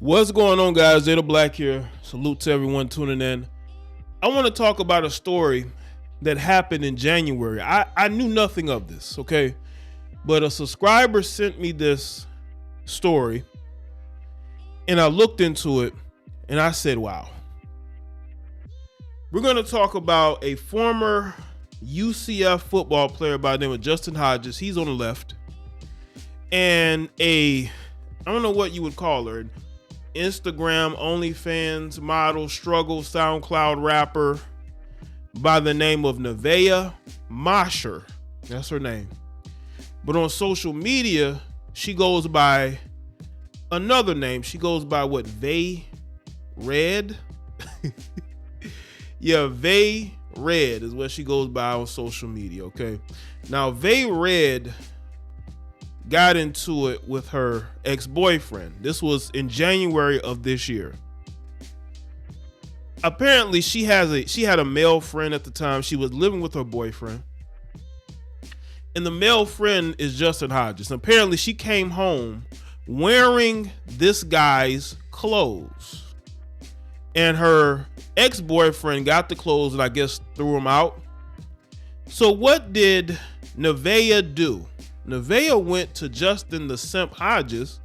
What's going on, guys? Jada Black here. Salute to everyone tuning in. I want to talk about a story that happened in January. I knew nothing of this, okay? But a subscriber sent me this story and I looked into it and I said, wow. We're going to talk about a former UCF football player by the name of Justin Hodges. He's on the left. And I don't know what you would call her, Instagram, OnlyFans model, struggle, SoundCloud rapper by the name of Neveah Mosher. That's her name. But on social media, she goes by another name. She goes by what? bbed? Yeah, bbed is what she goes by on social media, okay? Now, bbed got into it with her ex-boyfriend. This was in January of this year. Apparently, she had a male friend at the time. She was living with her boyfriend. And the male friend is Justin Hodges. Apparently, she came home wearing this guy's clothes. And her ex-boyfriend got the clothes and I guess threw them out. So what did Neveah do? Neveah went to Justin the simp Hodges,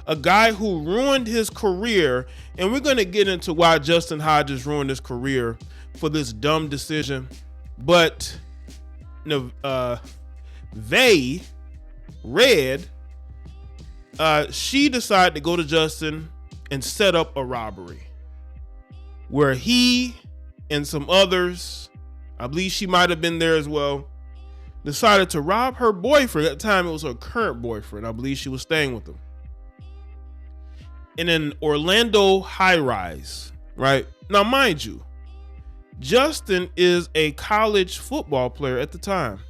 a guy who ruined his career, and we're going to get into why Justin Hodges ruined his career for this dumb decision. But bbed, she decided to go to Justin and set up a robbery where he and some others, I believe she might have been there as well, decided to rob her boyfriend. At the time, it was her current boyfriend. I believe she was staying with him. In an Orlando high-rise, right? Now, mind you, Justin is a college football player at the time.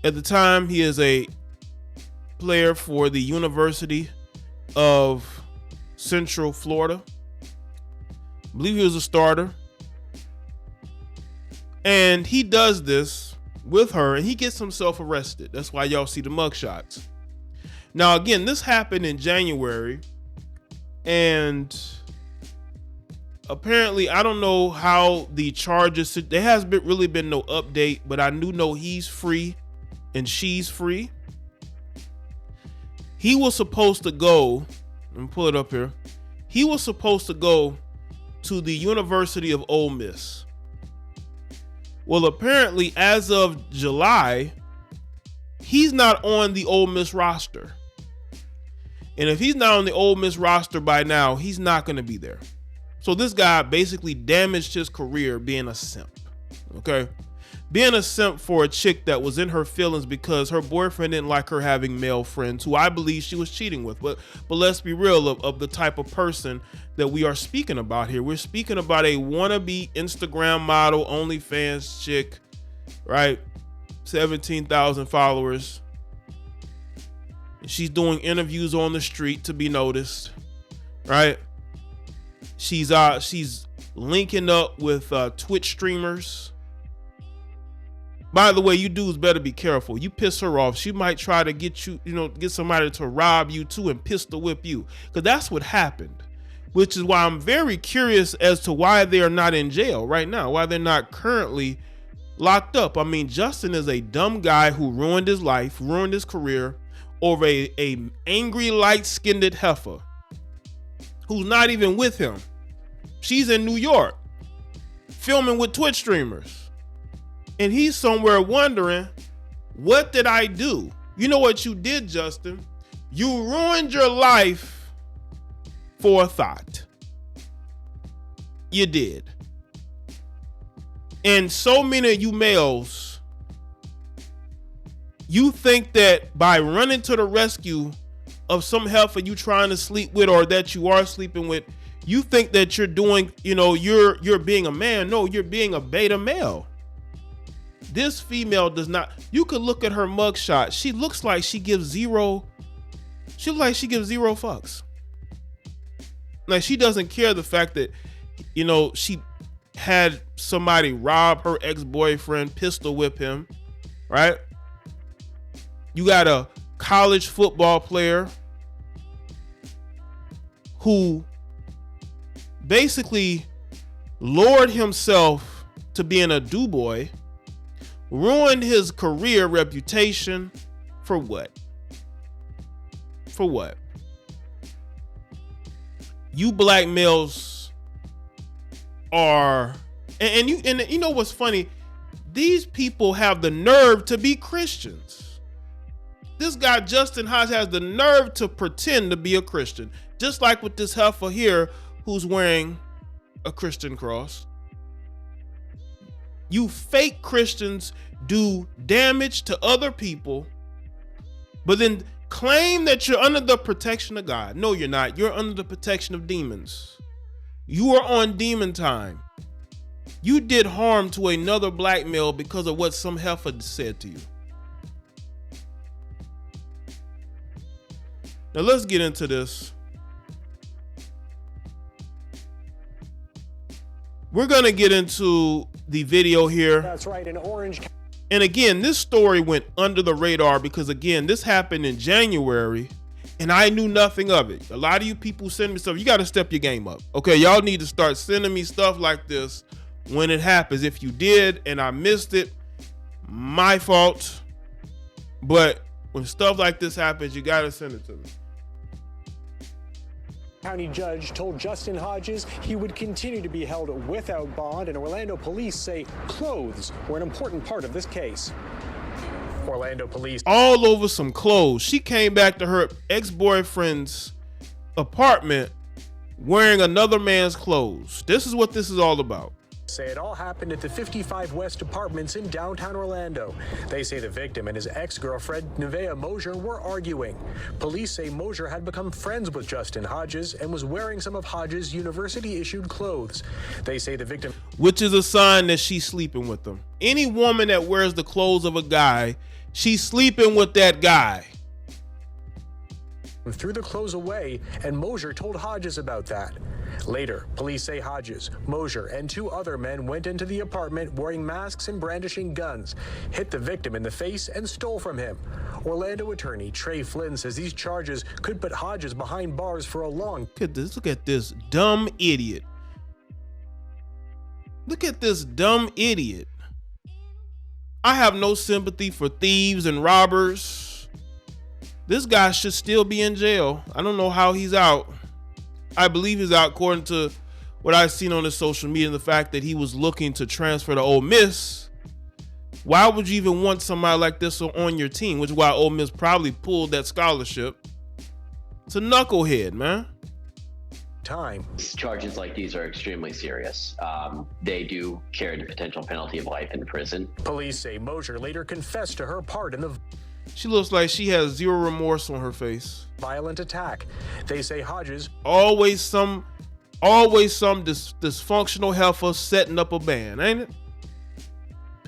At the time, he is a player for the University of Central Florida. I believe he was a starter. And he does this with her and he gets himself arrested. That's why y'all see the mugshots. Now, again, this happened in January. And apparently, I don't know how the charges, there has really been no update, but I do know he's free and she's free. He was supposed to go, let me pull it up here. He was supposed to go to the University of Ole Miss. Well, apparently, as of July, he's not on the Ole Miss roster. And if he's not on the Ole Miss roster by now, he's not going to be there. So this guy basically damaged his career being a simp. Okay? Being a simp for a chick that was in her feelings because her boyfriend didn't like her having male friends who I believe she was cheating with. But let's be real of the type of person that we are speaking about here. We're speaking about a wannabe Instagram model, OnlyFans chick, right? 17,000 followers. She's doing interviews on the street to be noticed, right? She's linking up with Twitch streamers. By the way, you dudes better be careful. You piss her off, she might try to get you, get somebody to rob you too and pistol whip you. Because that's what happened. Which is why I'm very curious as to why they are not in jail right now. Why they're not currently locked up. I mean, Justin is a dumb guy who ruined his life, ruined his career over a angry, light-skinned heifer who's not even with him. She's in New York filming with Twitch streamers. And he's somewhere wondering, what did I do? You know what you did, Justin? You ruined your life for a thought. You did. And so many of you males, you think that by running to the rescue of some heifer you trying to sleep with or that you are sleeping with, you think that you're doing, you're being a man. No, you're being a beta male. This female does not, you could look at her mugshot. She looks like she gives zero fucks. Like she doesn't care the fact that, she had somebody rob her ex-boyfriend, pistol whip him, right? You got a college football player who basically lured himself to being a do-boy, ruined his career reputation for what? For what? You black males are, and you know what's funny? These people have the nerve to be Christians. This guy, Justin Hodges, has the nerve to pretend to be a Christian. Just like with this heifer here who's wearing a Christian cross. You fake Christians do damage to other people, but then claim that you're under the protection of God. No, you're not. You're under the protection of demons. You are on demon time. You did harm to another black male because of what some heifer said to you. Now let's get into this. We're going to get into the video here. That's right, in Orange. And again, this story went under the radar because, again, this happened in January and I knew nothing of it. A lot of you people send me stuff. You got to step your game up. Okay, y'all need to start sending me stuff like this when it happens. If you did and I missed it, my fault. But when stuff like this happens, you got to send it to me. County judge told Justin Hodges he would continue to be held without bond, and Orlando police say clothes were an important part of this case. Orlando police all over some clothes. She came back to her ex-boyfriend's apartment wearing another man's clothes. This is what this is all about. Say it all happened at the 55 West Apartments in downtown Orlando. They say the victim and his ex-girlfriend, Neveah Mosher, were arguing. Police say Mosher had become friends with Justin Hodges and was wearing some of Hodges' university-issued clothes. They say the victim... Which is a sign that she's sleeping with him. Any woman that wears the clothes of a guy, she's sleeping with that guy. Threw the clothes away, and Mosher told Hodges about that. Later, police say Hodges, Mosher, and two other men went into the apartment wearing masks and brandishing guns, hit the victim in the face, and stole from him. Orlando attorney Trey Flynn says these charges could put Hodges behind bars for a long... Look at this dumb idiot. Look at this dumb idiot. I have no sympathy for thieves and robbers. This guy should still be in jail. I don't know how he's out. I believe he's out according to what I've seen on his social media and the fact that he was looking to transfer to Ole Miss. Why would you even want somebody like this on your team? Which is why Ole Miss probably pulled that scholarship. It's a knucklehead, man. Time. Charges like these are extremely serious. They do carry the potential penalty of life in prison. Police say Mosher later confessed to her part in the... She looks like she has zero remorse on her face. Violent attack. They say Hodges... Always some dysfunctional heifer setting up a band, ain't it?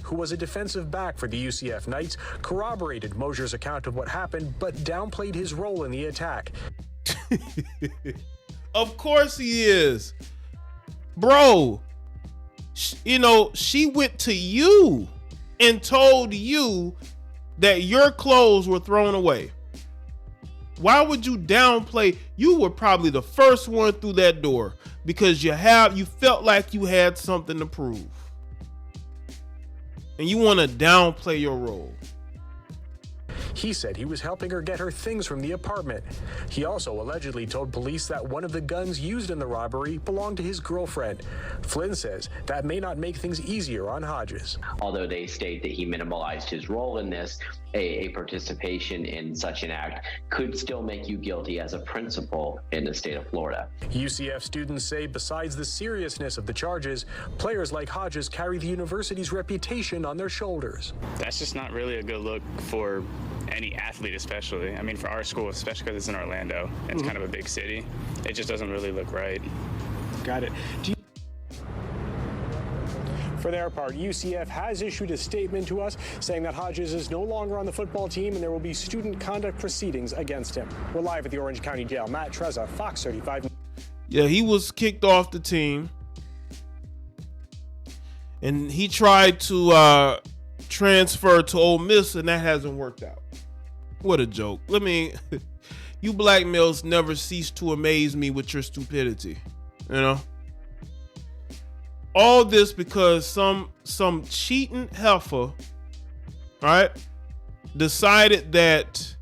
Who was a defensive back for the UCF Knights, corroborated Mosher's account of what happened, but downplayed his role in the attack. Of course he is. Bro, you know, she went to you and told you that your clothes were thrown away. Why would you downplay? You were probably the first one through that door because you felt like you had something to prove. And you want to downplay your role. He said he was helping her get her things from the apartment. He also allegedly told police that one of the guns used in the robbery belonged to his girlfriend. Flynn says that may not make things easier on Hodges. Although they state that he minimalized his role in this, a participation in such an act could still make you guilty as a principal in the state of Florida. UCF students say besides the seriousness of the charges, players like Hodges carry the university's reputation on their shoulders. That's just not really a good look for any athlete, especially. I mean, for our school, especially because it's in Orlando. It's kind of a big city. It just doesn't really look right. Got it. For their part, UCF has issued a statement to us saying that Hodges is no longer on the football team and there will be student conduct proceedings against him. We're live at the Orange County Jail. Matt Trezza, Fox 35. Yeah, he was kicked off the team. And he tried to transfer to Ole Miss, and that hasn't worked out. What a joke. You You black males never cease to amaze me with your stupidity. You know? All this because some cheating heifer, right, decided that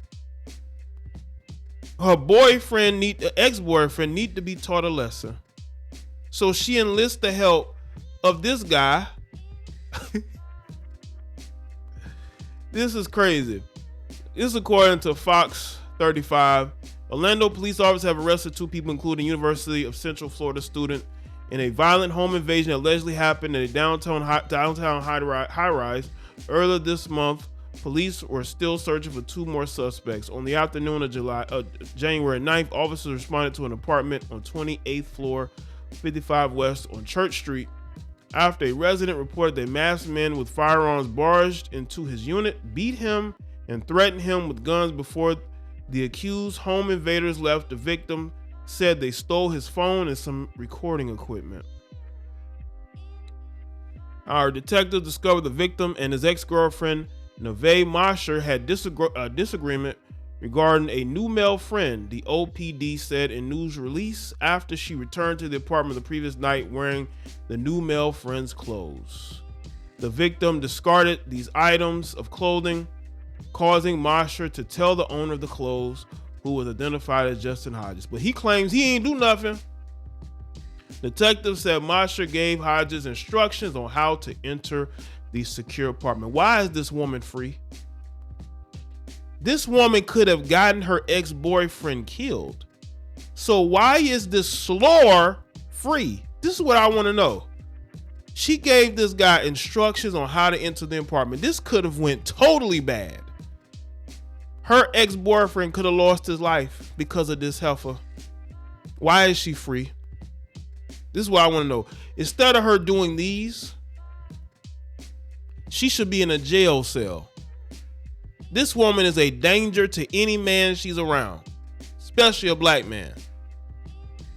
her ex-boyfriend need to be taught a lesson. So she enlists the help of this guy. This is crazy. This is according to Fox 35. Orlando police officers have arrested 2 people, including University of Central Florida student, in a violent home invasion that allegedly happened at a downtown high-rise earlier this month. Police were still searching for 2 more suspects. On the afternoon of January 9th, officers responded to an apartment on 28th floor, 55 West on Church Street, after a resident reported that masked men with firearms barged into his unit, beat him, and threatened him with guns. Before the accused home invaders left, the victim said they stole his phone and some recording equipment. Our detective discovered the victim and his ex-girlfriend, Neveah Mosher, had disagreement regarding a new male friend, the OPD said in news release, after she returned to the apartment the previous night wearing the new male friend's clothes. The victim discarded these items of clothing, causing Mosher to tell the owner of the clothes, who was identified as Justin Hodges. But he claims he ain't do nothing. Detectives said Mosher gave Hodges instructions on how to enter the secure apartment. Why is this woman free? This woman could have gotten her ex-boyfriend killed. So why is this slore free? This is what I want to know. She gave this guy instructions on how to enter the apartment. This could have went totally bad. Her ex-boyfriend could have lost his life because of this heifer. Why is she free? This is what I want to know. Instead of her doing these, she should be in a jail cell. This woman is a danger to any man she's around, especially a black man.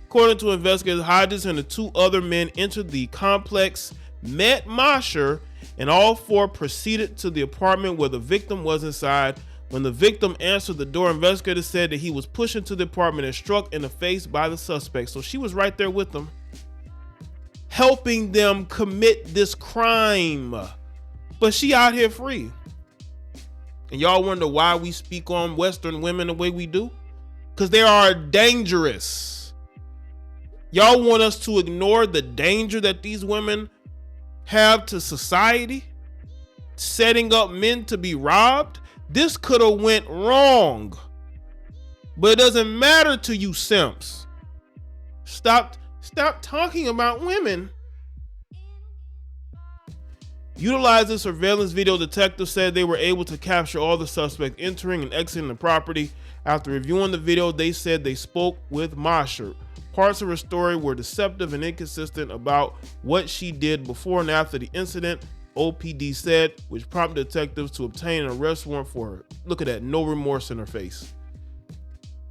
According to investigators, Hodges and the 2 other men entered the complex, met Mosher, and all 4 proceeded to the apartment where the victim was inside. When the victim answered the door, investigators said that he was pushed into the apartment and struck in the face by the suspect. So she was right there with them, helping them commit this crime. But she out here free. And y'all wonder why we speak on Western women the way we do? Because they are dangerous. Y'all want us to ignore the danger that these women have to society, setting up men to be robbed? This could have went wrong. But it doesn't matter to you simps. Stop talking about women. Utilizing surveillance video, detectives said they were able to capture all the suspects entering and exiting the property. After reviewing the video, they said they spoke with Mosher. Parts of her story were deceptive and inconsistent about what she did before and after the incident, OPD said, which prompted detectives to obtain an arrest warrant for her. Look at that, no remorse in her face.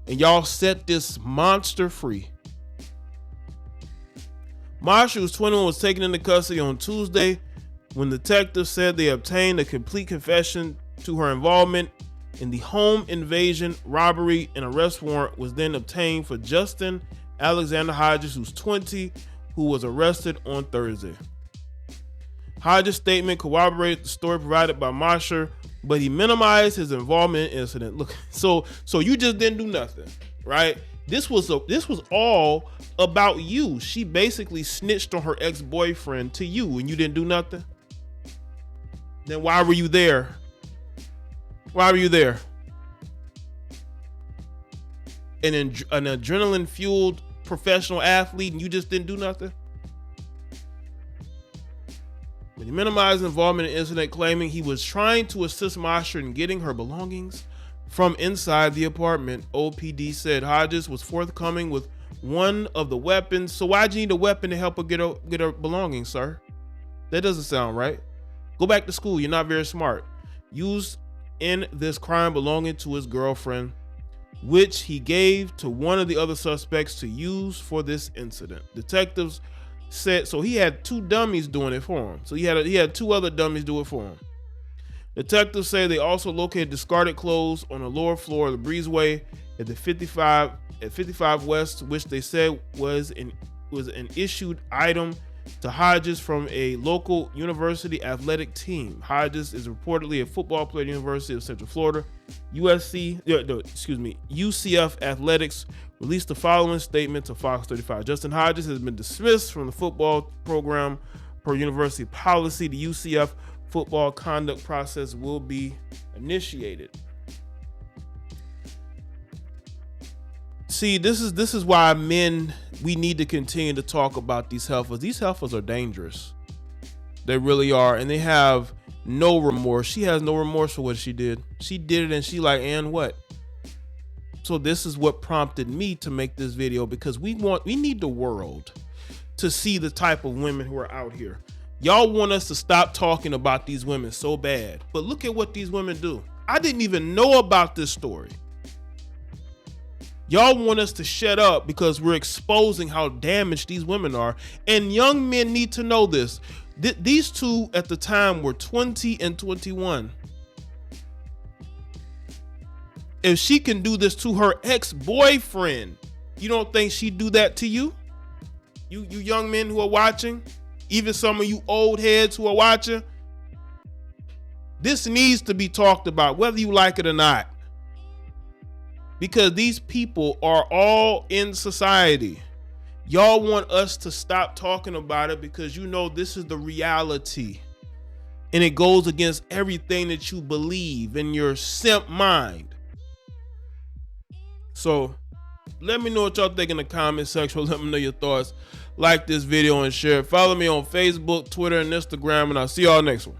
And y'all set this monster free. Mosher, who's 21, was taken into custody on Tuesday when detectives said they obtained a complete confession to her involvement in the home invasion, robbery. An arrest warrant was then obtained for Justin Alexander Hodges, who's 20, who was arrested on Thursday. Hodges' statement corroborated the story provided by Mosher, but he minimized his involvement in the incident. Look, so you just didn't do nothing, right? This was all about you. She basically snitched on her ex-boyfriend to you, and you didn't do nothing. Then why were you there? Why were you there? An adrenaline-fueled professional athlete, and you just didn't do nothing? But he minimized involvement in the incident, claiming he was trying to assist Mosher in getting her belongings from inside the apartment. OPD said Hodges was forthcoming with one of the weapons. So why'd you need a weapon to help her get her belongings, sir? That doesn't sound right. Go back to school. You're not very smart. Used in this crime belonging to his girlfriend, which he gave to one of the other suspects to use for this incident. Detectives said, so he had 2 dummies doing it for him. So he had 2 other dummies do it for him. Detectives say they also located discarded clothes on the lower floor of the breezeway at the 55 West, which they said was an issued item to Hodges from a local university athletic team. Hodges is reportedly a football player at the University of Central Florida. UCF Athletics released the following statement to Fox 35. Justin Hodges has been dismissed from the football program per university policy. The UCF football conduct process will be initiated. See, this is why we need to continue to talk about these heifers. These heifers are dangerous. They really are, and they have no remorse. She has no remorse for what she did. She did it, and she like, and what? So this is what prompted me to make this video, because we need the world to see the type of women who are out here. Y'all want us to stop talking about these women so bad, but look at what these women do. I didn't even know about this story. Y'all want us to shut up because we're exposing how damaged these women are. And young men need to know this. These two at the time were 20 and 21. If she can do this to her ex-boyfriend, you don't think she'd do that to you? You young men who are watching, even some of you old heads who are watching, this needs to be talked about, whether you like it or not. Because these people are all in society. Y'all want us to stop talking about it because you know this is the reality. And it goes against everything that you believe in your simp mind. So let me know what y'all think in the comment section. Let me know your thoughts. Like this video and share it. Follow me on Facebook, Twitter, and Instagram, and I'll see y'all next one.